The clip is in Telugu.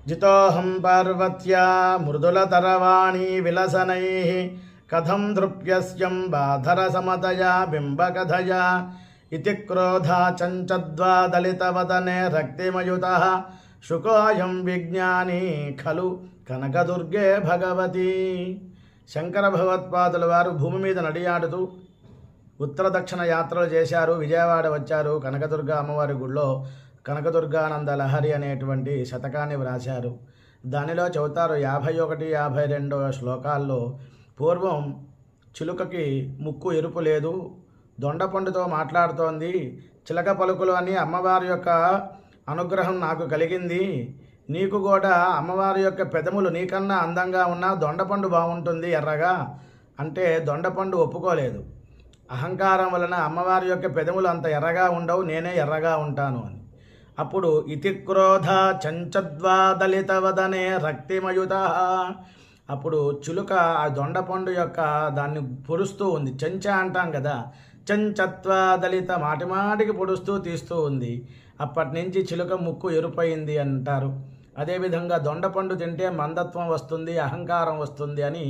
జితోహం పార్వత్యా మృదులతరవాణీ విలసనైః కథం దృప్యస్యం బాధరసమతయా బింబకథయా ఇతి క్రోధా చంచద్వాదలితవదనే రక్తిమయుతః శుకోయం విజ్ఞానీ ఖలు కనకదుర్గే భగవతి. శంకర భగవత్పాదుల వారు భూమి మీద నడియాడుతూ ఉత్తర దక్షిణ యాత్రలు చేశారు. విజయవాడ వచ్చారు. కనకదుర్గ అమ్మవారి గుళ్ళో కనకదుర్గానంద లహరి అనేటువంటి శతకాన్ని వ్రాశారు. దానిలో చెబుతారు 51, 52 శ్లోకాల్లో, పూర్వం చిలుకకి ముక్కు ఎరుపు లేదు, దొండపండుతో మాట్లాడుతోంది, చిలక పలుకులు అని అమ్మవారి యొక్క అనుగ్రహం నాకు కలిగింది, నీకు కూడా అమ్మవారి యొక్క పెదములు నీకన్నా అందంగా ఉన్నా దొండపండు బాగుంటుంది ఎర్రగా అంటే దొండపండు ఒప్పుకోలేదు. అహంకారం వలన అమ్మవారి యొక్క పెదములు అంత ఎర్రగా ఉండవు, నేనే ఎర్రగా ఉంటాను అని. అప్పుడు ఇతి క్రోధ చంచద్వాదలితవదనే రక్తిమయుత. అప్పుడు చిలుక ఆ దొండపండు యొక్క దాన్ని పొడుస్తూ ఉంది. చెంచ అంటాం కదా, చెంచత్వాదలిత మాటిమాటికి పొడుస్తూ తీస్తూ ఉంది. అప్పటి నుంచి చిలుక ముక్కు ఎరుపైంది అంటారు. అదేవిధంగా దొండపండు తింటే మందత్వం వస్తుంది, అహంకారం వస్తుంది అని